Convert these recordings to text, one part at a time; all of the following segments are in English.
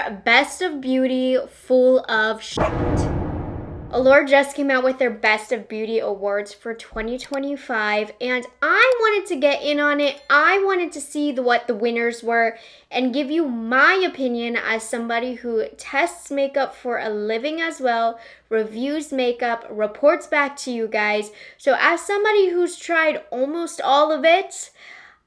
Allure Best of Beauty full of shit. Allure just came out with their Best of Beauty awards for 2025, and I wanted to get in on it. I wanted to see what the winners were and give you my opinion as somebody who tests makeup for a living as well, reviews makeup, reports back to you guys. So as somebody who's tried almost all of it,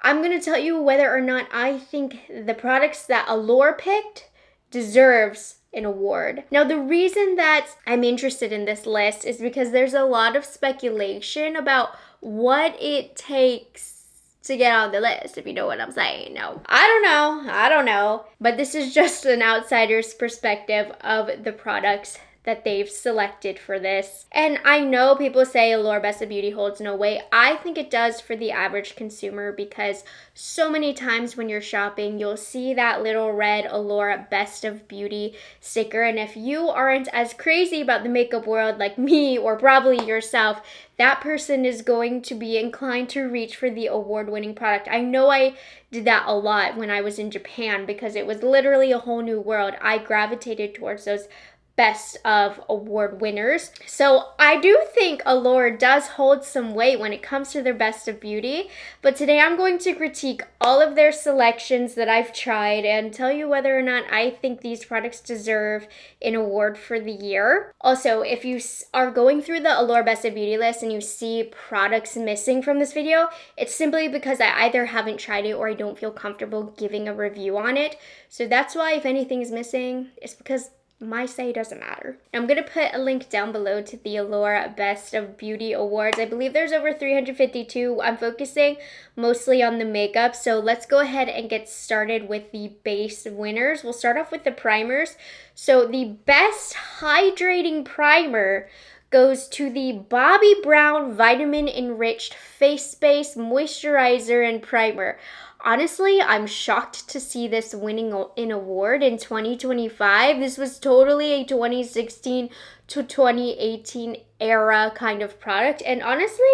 I'm going to tell you whether or not I think the products that Allure picked deserves an award. Now, the reason that I'm interested in this list is because there's a lot of speculation about what it takes to get on the list, if you know what I'm saying. No, I don't know. But this is just an outsider's perspective of the products that they've selected for this. And I know people say Allure Best of Beauty holds no weight. I think it does for the average consumer, because so many times when you're shopping, you'll see that little red Allure Best of Beauty sticker. And if you aren't as crazy about the makeup world like me, or probably yourself, that person is going to be inclined to reach for the award-winning product. I know I did that a lot when I was in Japan, because it was literally a whole new world. I gravitated towards those Best of award winners. So I do think Allure does hold some weight when it comes to their Best of Beauty, but today I'm going to critique all of their selections that I've tried and tell you whether or not I think these products deserve an award for the year. Also, if you are going through the Allure Best of Beauty list and you see products missing from this video, it's simply because I either haven't tried it or I don't feel comfortable giving a review on it. So that's why if anything is missing, it's because my say doesn't matter. I'm going to put a link down below to the Allure Best of Beauty Awards. I believe there's over 352. I'm focusing mostly on the makeup, so let's go ahead and get started with the base winners. We'll start off with the primers. So the Best Hydrating Primer goes to the Bobbi Brown Vitamin Enriched Face Base Moisturizer and Primer. Honestly, I'm shocked to see this winning an award in 2025. This was totally a 2016 to 2018 era kind of product. And honestly,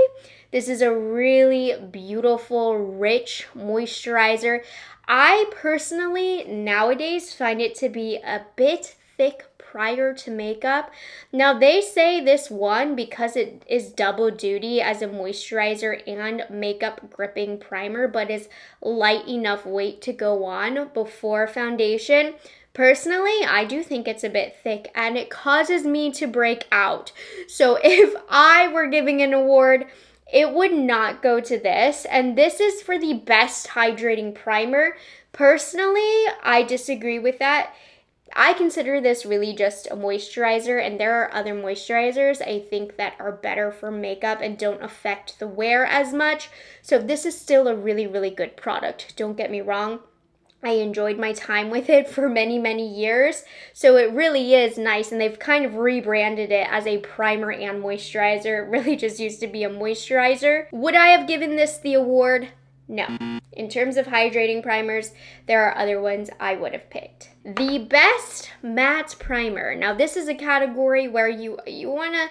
this is a really beautiful, rich moisturizer. I personally nowadays find it to be a bit thick prior to makeup. Now, they say this one, because it is double duty as a moisturizer and makeup gripping primer, but is light enough weight to go on before foundation. Personally, I do think it's a bit thick and it causes me to break out. So if I were giving an award, it would not go to this. And this is for the Best Hydrating Primer. Personally, I disagree with that. I consider this really just a moisturizer, and there are other moisturizers I think that are better for makeup and don't affect the wear as much. So this is still a really, really good product. Don't get me wrong. I enjoyed my time with it for many, many years. So it really is nice, and they've kind of rebranded it as a primer and moisturizer. It really just used to be a moisturizer. Would I have given this the award? No. In terms of hydrating primers, there are other ones I would have picked. The Best Matte Primer. Now, this is a category where you want to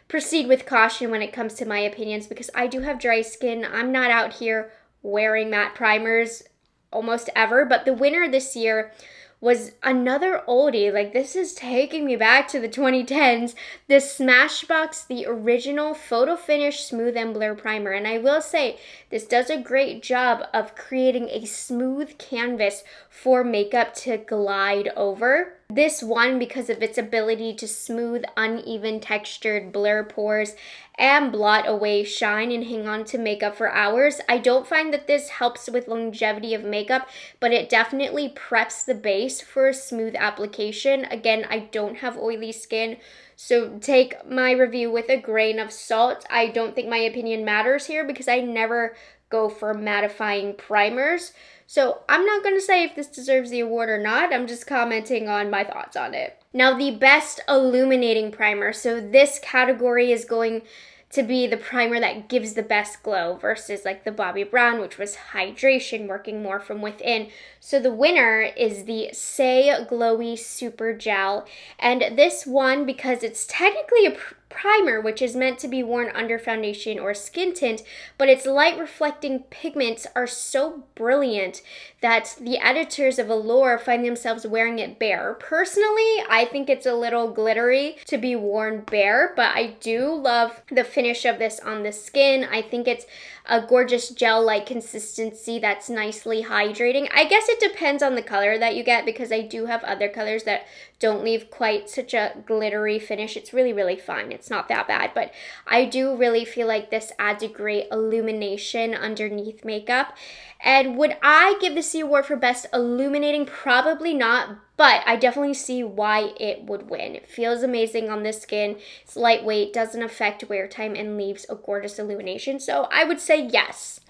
proceed with caution when it comes to my opinions, because I do have dry skin. I'm not out here wearing matte primers almost ever, but the winner this year was another oldie. Like, this is taking me back to the 2010s. The Smashbox, the original Photo Finish Smooth and Blur Primer. And I will say, this does a great job of creating a smooth canvas for makeup to glide over. This one, because of its ability to smooth uneven textured blur pores and blot away shine and hang on to makeup for hours. I don't find that this helps with longevity of makeup, but it definitely preps the base for a smooth application. Again, I don't have oily skin, so take my review with a grain of salt. I don't think my opinion matters here because I never go for mattifying primers. So I'm not going to say if this deserves the award or not. I'm just commenting on my thoughts on it. Now, the Best Illuminating Primer. So this category is going to be the primer that gives the best glow versus like the Bobbi Brown, which was hydration, working more from within. So the winner is the Say Glowy Super Gel. And this one, because it's technically primer, which is meant to be worn under foundation or skin tint, but its light reflecting pigments are so brilliant that the editors of Allure find themselves wearing it bare. Personally, I think it's a little glittery to be worn bare, but I do love the finish of this on the skin. I think it's a gorgeous gel-like consistency that's nicely hydrating. I guess it depends on the color that you get, because I do have other colors that don't leave quite such a glittery finish. It's really, really fine. It's not that bad, but I do really feel like this adds a great illumination underneath makeup. And would I give this the award for best illuminating? Probably not, but I definitely see why it would win. It feels amazing on the skin. It's lightweight, doesn't affect wear time, and leaves a gorgeous illumination. So I would say yes,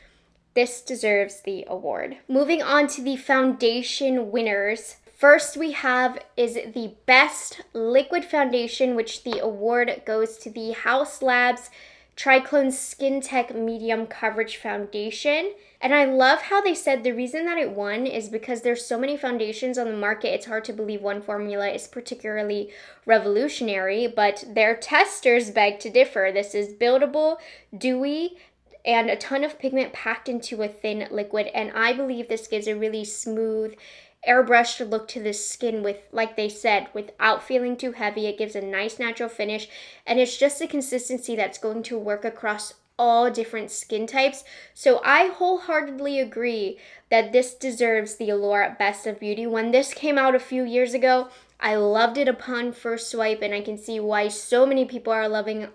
this deserves the award. Moving on to the foundation winners. First we have is the best liquid foundation, which the award goes to the Haus Labs Triclone Skin Tech Medium Coverage Foundation. And I love how they said the reason that it won is because there's so many foundations on the market, it's hard to believe one formula is particularly revolutionary, but their testers beg to differ. This is buildable, dewy, and a ton of pigment packed into a thin liquid, and I believe this gives a really smooth, airbrushed look to the skin with, like they said, without feeling too heavy. It gives a nice natural finish, and it's just a consistency that's going to work across all different skin types. So I wholeheartedly agree that this deserves the Allure Best of Beauty. When this came out a few years ago, I loved it upon first swipe, and I can see why so many people are loving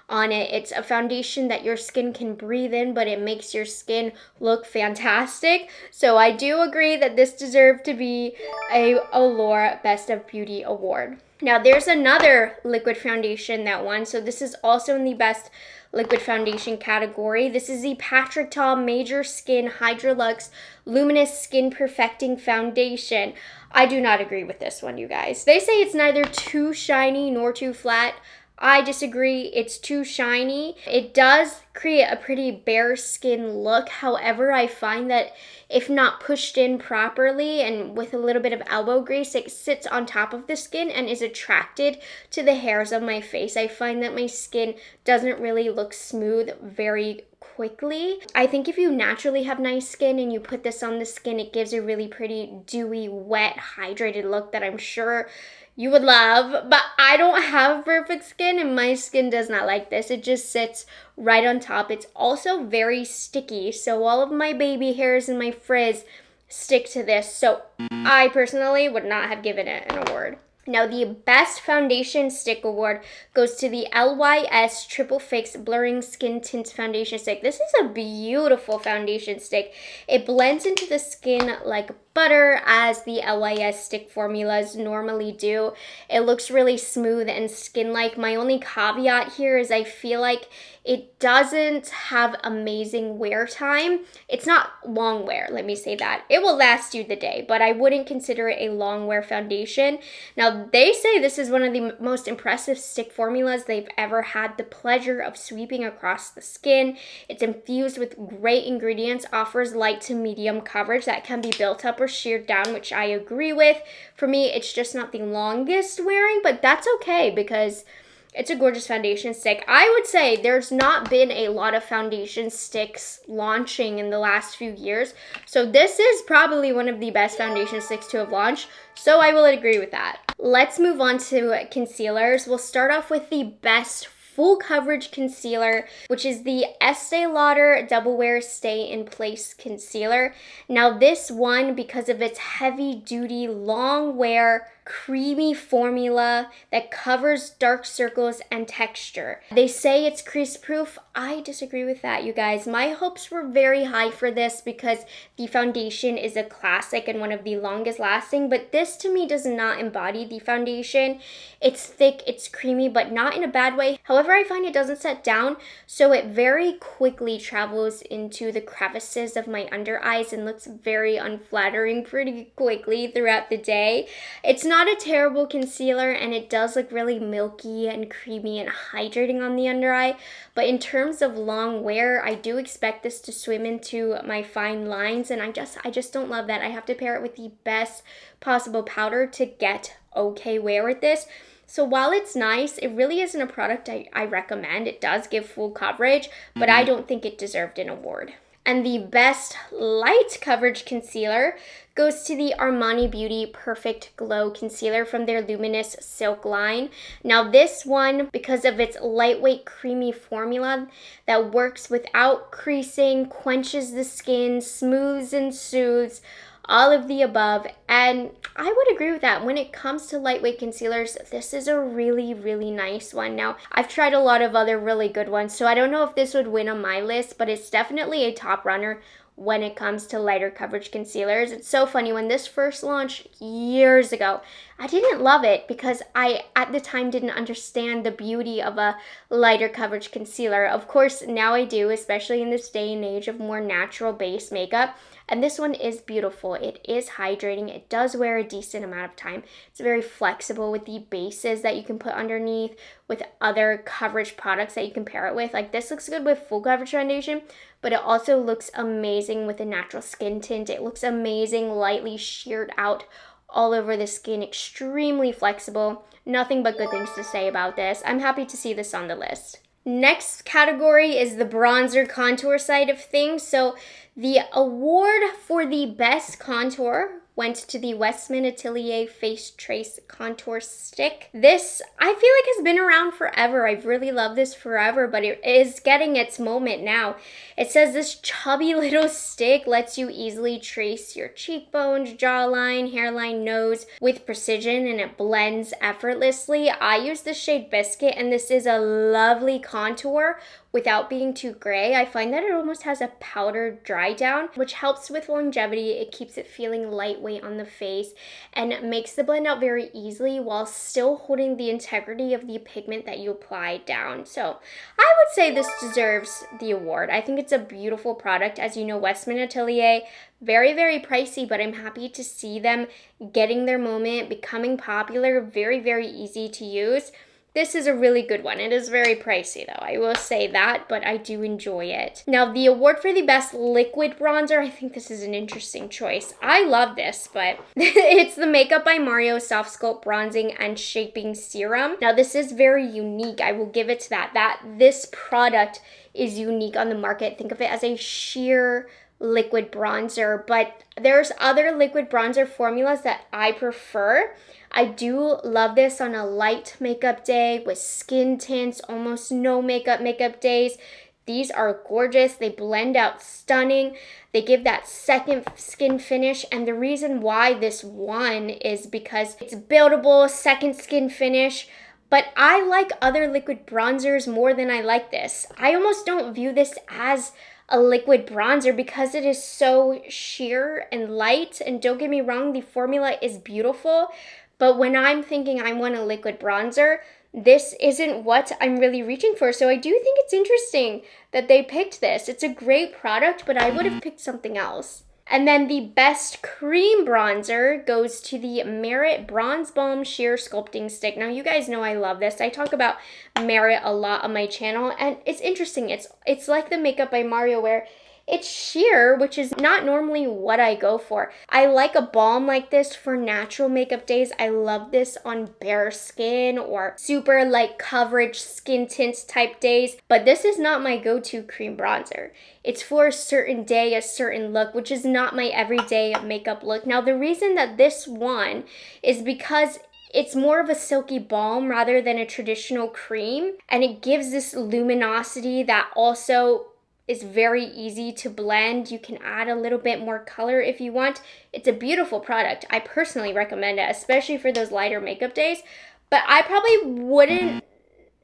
on it. It's a foundation that your skin can breathe in, but it makes your skin look fantastic. So I do agree that this deserved to be a Allure Best of Beauty award. Now there's another liquid foundation that won. So this is also in the best liquid foundation category. This is the Patrick Ta Major Skin Hydrolux Luminous Skin Perfecting Foundation. I do not agree with this one, you guys. They say it's neither too shiny nor too flat. I disagree. It's too shiny. It does create a pretty bare skin look. However, I find that if not pushed in properly and with a little bit of elbow grease, it sits on top of the skin and is attracted to the hairs of my face. I find that my skin doesn't really look smooth very quickly. I think if you naturally have nice skin and you put this on the skin, it gives a really pretty dewy, wet, hydrated look that I'm sure you would love, but I don't have perfect skin and my skin does not like this. It just sits right on top. It's also very sticky, so all of my baby hairs and my frizz stick to this. So I personally would not have given it an award. Now the Best Foundation Stick Award goes to the LYS Triple Fix Blurring Skin Tint Foundation Stick. This is a beautiful foundation stick. It blends into the skin like butter, as the LYS stick formulas normally do. It looks really smooth and skin-like. My only caveat here is I feel like it doesn't have amazing wear time. It's not long wear, let me say that. It will last you the day, but I wouldn't consider it a long wear foundation. Now, they say this is one of the most impressive stick formulas they've ever had the pleasure of sweeping across the skin. It's infused with great ingredients, offers light to medium coverage that can be built up or sheared down, which I agree with. For me, it's just not the longest wearing, but that's okay because it's a gorgeous foundation stick. I would say there's not been a lot of foundation sticks launching in the last few years, so this is probably one of the best foundation sticks to have launched, so I will agree with that. Let's move on to concealers. We'll start off with the best full coverage concealer, which is the Estee Lauder Double Wear Stay in Place Concealer. Now this one, because of its heavy duty, long wear, creamy formula that covers dark circles and texture. They say it's crease proof. I disagree with that, you guys. My hopes were very high for this because the foundation is a classic and one of the longest lasting, but this to me does not embody the foundation. It's thick, it's creamy, but not in a bad way. However, I find it doesn't set down, so it very quickly travels into the crevices of my under eyes and looks very unflattering pretty quickly throughout the day. It's not a terrible concealer and it does look really milky and creamy and hydrating on the under eye, but in terms of long wear, I do expect this to swim into my fine lines, and I just don't love that. I have to pair it with the best possible powder to get okay wear with this. So while it's nice, it really isn't a product I recommend. It does give full coverage, but I don't think it deserved an award. And the best light coverage concealer goes to the Armani Beauty Perfect Glow Concealer from their Luminous Silk line. Now this one, because of its lightweight creamy formula that works without creasing, quenches the skin, smooths and soothes, all of the above, and I would agree with that. When it comes to lightweight concealers, this is a really, really nice one. Now, I've tried a lot of other really good ones, so I don't know if this would win on my list, but it's definitely a top runner when it comes to lighter coverage concealers. It's so funny, when this first launched years ago, I didn't love it because I, at the time, didn't understand the beauty of a lighter coverage concealer. Of course, now I do, especially in this day and age of more natural base makeup. And this one is beautiful. It is hydrating. It does wear a decent amount of time. It's very flexible with the bases that you can put underneath, with other coverage products that you can pair it with. Like, this looks good with full coverage foundation, but it also looks amazing with a natural skin tint. It looks amazing, lightly sheared out all over the skin, extremely flexible. Nothing but good things to say about this. I'm happy to see this on the list. Next category is the bronzer contour side of things. So the award for the best contour went to the Westman Atelier Face Trace Contour Stick. This, I feel like, has been around forever. I've really loved this forever, but it is getting its moment now. It says this chubby little stick lets you easily trace your cheekbones, jawline, hairline, nose with precision, and it blends effortlessly. I use the shade Biscuit, and this is a lovely contour without being too gray. I find that it almost has a powdered dry down, which helps with longevity. It keeps it feeling lightweight on the face and makes the blend out very easily while still holding the integrity of the pigment that you applied down. So I would say this deserves the award. I think it's a beautiful product. As you know, Westman Atelier, very, very pricey, but I'm happy to see them getting their moment, becoming popular, very, very easy to use. This is a really good one. It is very pricey though, I will say that, but I do enjoy it. Now, the award for the best liquid bronzer, I think this is an interesting choice. I love this, but it's the Makeup by Mario Soft Sculpt Bronzing and Shaping Serum. Now, this is very unique. I will give it to that. This product is unique on the market. Think of it as a sheer liquid bronzer, but there's other liquid bronzer formulas that I prefer. I do love this on a light makeup day with skin tints, almost no makeup days. These are gorgeous. They blend out stunning. They give that second skin finish, and the reason why this won is because it's buildable, second skin finish. But I like other liquid bronzers more than I like this. I almost don't view this as a liquid bronzer because it is so sheer and light. And don't get me wrong, the formula is beautiful. But when I'm thinking I want a liquid bronzer, this isn't what I'm really reaching for. So I do think it's interesting that they picked this. It's a great product, but I would have picked something else. And then the best cream bronzer goes to the Merit Bronze Balm Sheer Sculpting Stick. Now, you guys know I love this. I talk about Merit a lot on my channel, and it's interesting. It's like the Makeup by Mario, where it's sheer, which is not normally what I go for. I like a balm like this for natural makeup days. I love this on bare skin or super light coverage skin tints type days, but this is not my go-to cream bronzer. It's for a certain day, a certain look, which is not my everyday makeup look. Now, the reason that this won is because it's more of a silky balm rather than a traditional cream, and it gives this luminosity that also is very easy to blend. You can add a little bit more color if you want. It's a beautiful product. I personally recommend it, especially for those lighter makeup days, but I probably wouldn't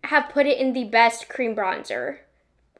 have put it in the best cream bronzer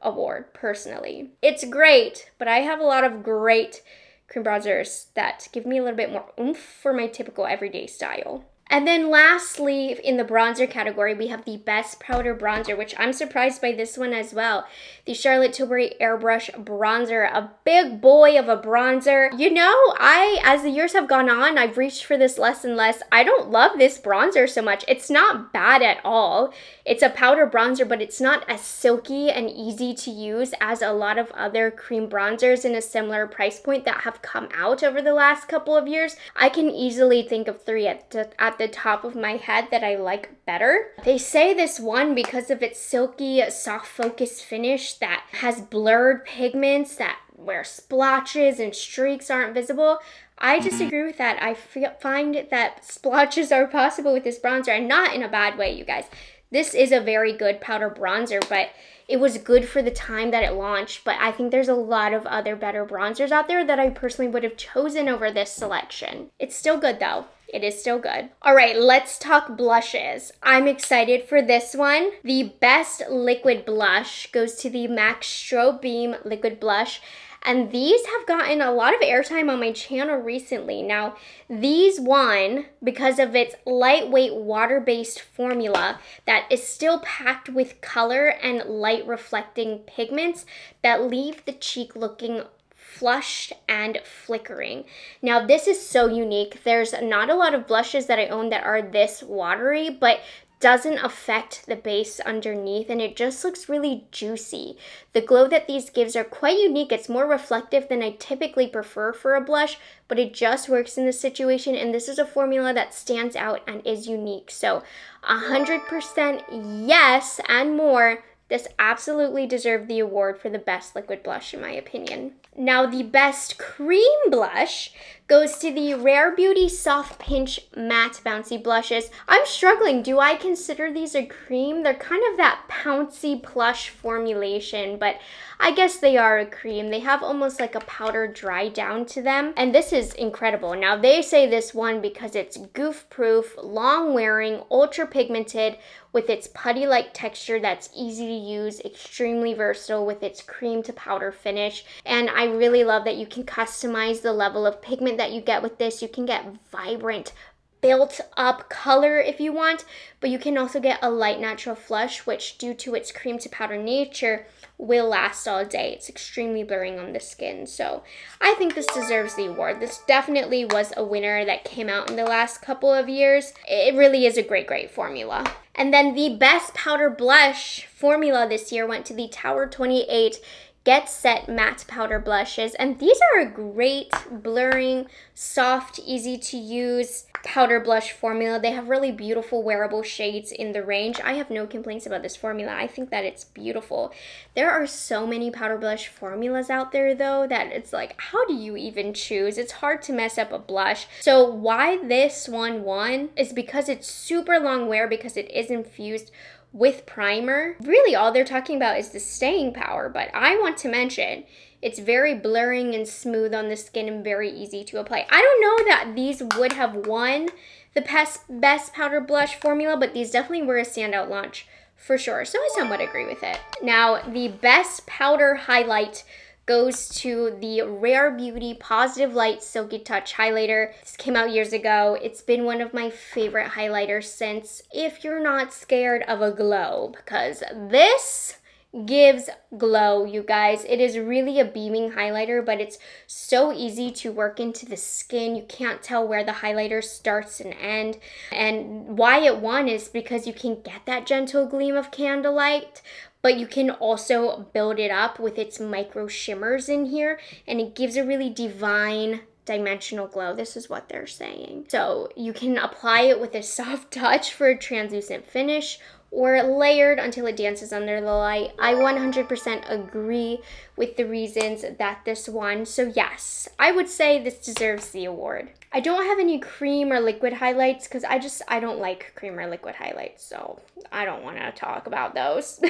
award, personally. It's great, but I have a lot of great cream bronzers that give me a little bit more oomph for my typical everyday style. And then lastly, in the bronzer category, we have the best powder bronzer, which I'm surprised by this one as well. The Charlotte Tilbury Airbrush Bronzer, a big boy of a bronzer. You know, as the years have gone on, I've reached for this less and less. I don't love this bronzer so much. It's not bad at all. It's a powder bronzer, but it's not as silky and easy to use as a lot of other cream bronzers in a similar price point that have come out over the last couple of years. I can easily think of three at the at the top of my head that I like better. They say this one, because of its silky, soft focus finish that has blurred pigments that where splotches and streaks aren't visible. I disagree with that. I find that splotches are possible with this bronzer, and not in a bad way, you guys. This is a very good powder bronzer, but it was good for the time that it launched. But I think there's a lot of other better bronzers out there that I personally would have chosen over this selection. It's still good though. It is still good. All right, let's talk blushes. I'm excited for this one. The best liquid blush goes to the MAC Strobe Beam Liquid Blush. And these have gotten a lot of airtime on my channel recently. Now, these won because of its lightweight water-based formula that is still packed with color and light reflecting pigments that leave the cheek looking flushed and flickering. Now, this is so unique. There's not a lot of blushes that I own that are this watery, but doesn't affect the base underneath, and it just looks really juicy. The glow that these gives are quite unique. It's more reflective than I typically prefer for a blush, but it just works in this situation, and this is a formula that stands out and is unique. So 100% yes and more. This absolutely deserved the award for the best liquid blush in my opinion. Now, the best cream blush goes to the Rare Beauty Soft Pinch Matte Bouncy Blushes. I'm struggling. Do I consider these a cream? They're kind of that pouncy plush formulation, but I guess they are a cream. They have almost like a powder dry down to them, and this is incredible. Now, they say this one because it's goof-proof, long-wearing, ultra-pigmented, with its putty-like texture that's easy to use, extremely versatile with its cream to powder finish. And I really love that you can customize the level of pigment that you get with this. You can get vibrant, built up color if you want, but you can also get a light natural flush, which due to its cream to powder nature will last all day. It's extremely blurring on the skin. So I think this deserves the award. This definitely was a winner that came out in the last couple of years. It really is a great formula. And then the best powder blush formula this year went to the Tower 28 Get Set Matte Powder Blushes. And these are a great blurring, soft, easy to use powder blush formula. They have really beautiful wearable shades in the range. I have no complaints about this formula. I think that it's beautiful. There are so many powder blush formulas out there though that it's like, how do you even choose? It's hard to mess up a blush. So why this one won is because it's super long wear, because it is infused with primer. Really all they're talking about is the staying power, but I want to mention it's very blurring and smooth on the skin and very easy to apply. I don't know that these would have won the best powder blush formula, but these definitely were a standout launch for sure. So I somewhat agree with it. Now, the best powder highlight goes to the Rare Beauty Positive Light Silky Touch Highlighter. This came out years ago. It's been one of my favorite highlighters since, if you're not scared of a glow, because this gives glow, you guys. It is really a beaming highlighter, but it's so easy to work into the skin. You can't tell where the highlighter starts and ends. And why it won is because you can get that gentle gleam of candlelight, but you can also build it up with its micro shimmers in here, and it gives a really divine dimensional glow. This is what they're saying. So you can apply it with a soft touch for a translucent finish, or layered until it dances under the light. I 100% agree with the reasons that this won. So yes, I would say this deserves the award. I don't have any cream or liquid highlights because I don't like cream or liquid highlights, so I don't want to talk about those.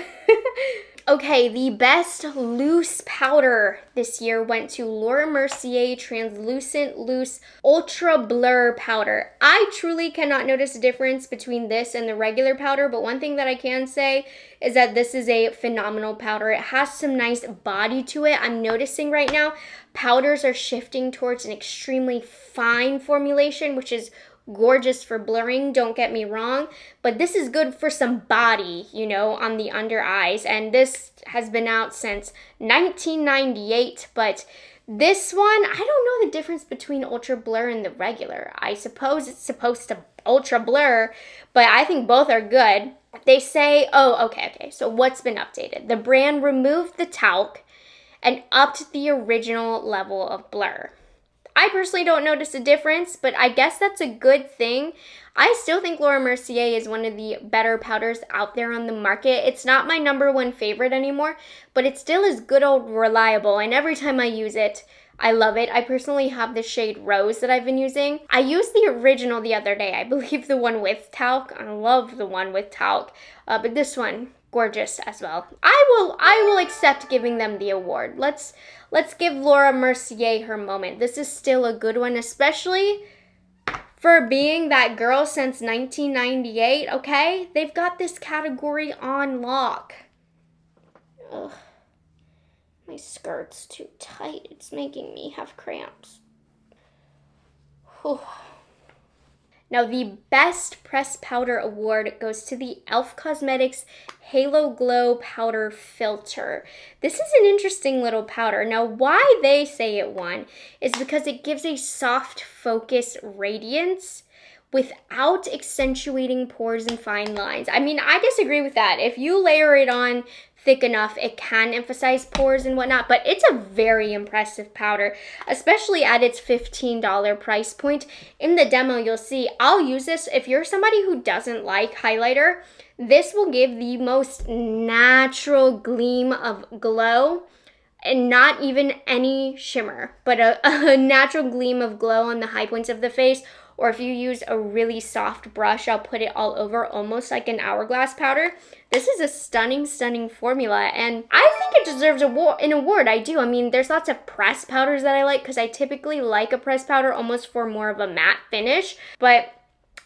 Okay, the best loose powder this year went to Laura Mercier Translucent Loose Ultra Blur Powder. I truly cannot notice a difference between this and the regular powder, but one thing that I can say is that this is a phenomenal powder. It has some nice body to it. I'm noticing right now powders are shifting towards an extremely fine formulation, which is gorgeous for blurring, don't get me wrong, but this is good for some body, you know, on the under eyes. And this has been out since 1998, but this one, I don't know the difference between Ultra Blur and the regular. I suppose it's supposed to Ultra Blur, but I think both are good. They say, oh, okay, so what's been updated? The brand removed the talc and upped the original level of blur. I personally don't notice a difference, but I guess that's a good thing. I still think Laura Mercier is one of the better powders out there on the market. It's not my #1 favorite anymore, but it still is good old reliable, and every time I use it, I love it. I personally have the shade Rose that I've been using. I used the original the other day. I believe the one with talc. I love the one with talc, but this one, gorgeous as well. I will accept giving them the award. Let's give Laura Mercier her moment. This is still a good one, especially for being that girl since 1998, okay? They've got this category on lock. Ugh. My skirt's too tight. It's making me have cramps. Whew. Now, the Best Pressed Powder Award goes to the e.l.f. Cosmetics Halo Glow Powder Filter. This is an interesting little powder. Now, why they say it won is because it gives a soft focus radiance without accentuating pores and fine lines. I mean, I disagree with that. If you layer it on thick enough, it can emphasize pores and whatnot, but it's a very impressive powder, especially at its $15 price point. In the demo, you'll see I'll use this. If you're somebody who doesn't like highlighter, this will give the most natural gleam of glow, and not even any shimmer, but a natural gleam of glow on the high points of the face. Or if you use a really soft brush, I'll put it all over, almost like an hourglass powder. This is a stunning, stunning formula, and I think it deserves an award. I do. I mean, there's lots of pressed powders that I like, because I typically like a pressed powder almost for more of a matte finish. But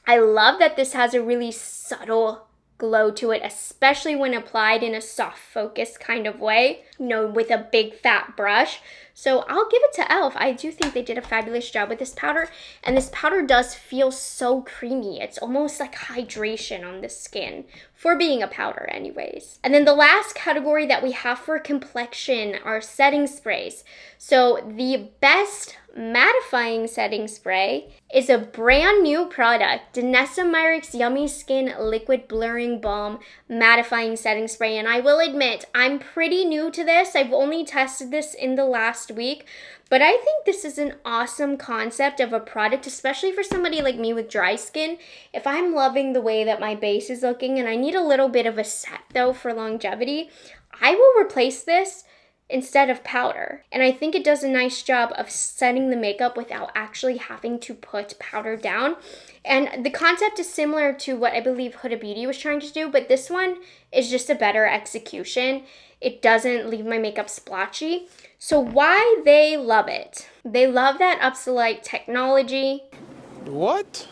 I love that this has a really subtle glow to it, especially when applied in a soft focus kind of way, you know, with a big fat brush. So I'll give it to e.l.f. I do think they did a fabulous job with this powder, and this powder does feel so creamy. It's almost like hydration on the skin, for being a powder anyways. And then the last category that we have for complexion are setting sprays. So the Best Mattifying Setting Spray is a brand new product, Danessa Myricks Yummy Skin Liquid Blurring Balm Mattifying Setting Spray. And I will admit, I'm pretty new to this. I've only tested this in the last week, but I think this is an awesome concept of a product, especially for somebody like me with dry skin. If I'm loving the way that my base is looking and I need a little bit of a set though for longevity, I will replace this instead of powder. And I think it does a nice job of setting the makeup without actually having to put powder down. And the concept is similar to what I believe Huda Beauty was trying to do, but this one is just a better execution. It doesn't leave my makeup splotchy. So why they love it? They love that Upsolite technology. What?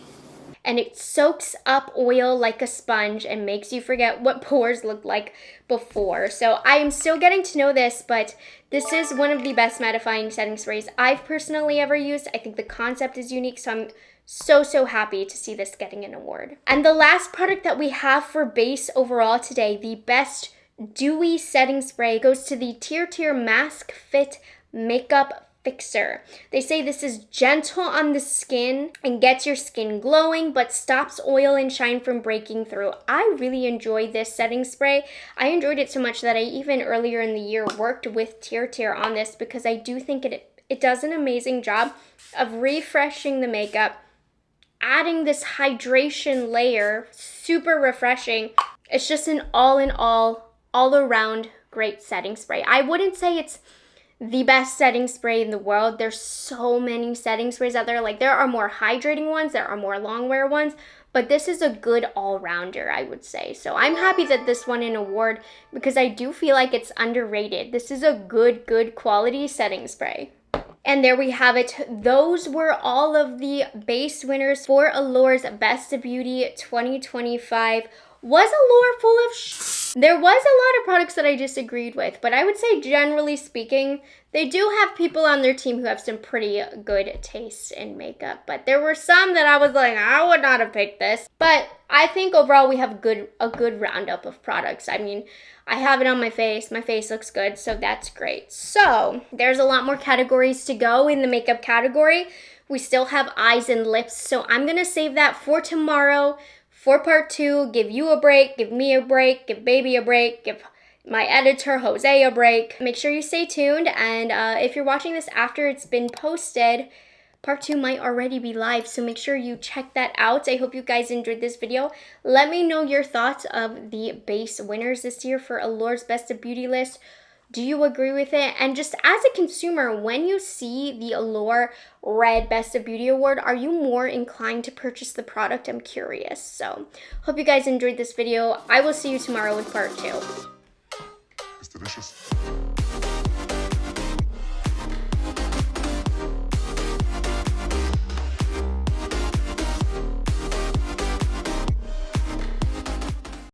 And it soaks up oil like a sponge and makes you forget what pores looked like before. So I am still getting to know this, but this is one of the best mattifying setting sprays I've personally ever used. I think the concept is unique, so I'm so happy to see this getting an award. And the last product that we have for base overall today, the Best Dewy Setting Spray, goes to the Tier Mask Fit Makeup Fixer. They say this is gentle on the skin and gets your skin glowing, but stops oil and shine from breaking through. I really enjoy this setting spray. I enjoyed it so much that I even earlier in the year worked with Tier on this, because I do think it does an amazing job of refreshing the makeup, adding this hydration layer, super refreshing. It's just an all around great setting spray. I wouldn't say it's the best setting spray in the world. There's so many setting sprays out there. Like, there are more hydrating ones, there are more long wear ones, but this is a good all-rounder, I would say. So I'm happy that this won an award, because I do feel like it's underrated. This is a good quality setting spray. And there we have it. Those were all of the base winners for Allure's Best of Beauty 2025. Was Allure full of There was a lot of products that I disagreed with, but I would say generally speaking, they do have people on their team who have some pretty good taste in makeup. But there were some that I was like, I would not have picked this. But I think overall we have a good roundup of products. I mean, I have it on my face looks good, so that's great. So there's a lot more categories to go in the makeup category. We still have eyes and lips, so I'm gonna save that for tomorrow. For part 2, give you a break, give me a break, give baby a break, give my editor, Jose, a break. Make sure you stay tuned, and if you're watching this after it's been posted, Part 2 might already be live, so make sure you check that out. I hope you guys enjoyed this video. Let me know your thoughts of the base winners this year for Allure's Best of Beauty list. Do you agree with it? And just as a consumer, when you see the Allure Red Best of Beauty Award, are you more inclined to purchase the product? I'm curious. So, hope you guys enjoyed this video. I will see you tomorrow with part 2. It's delicious.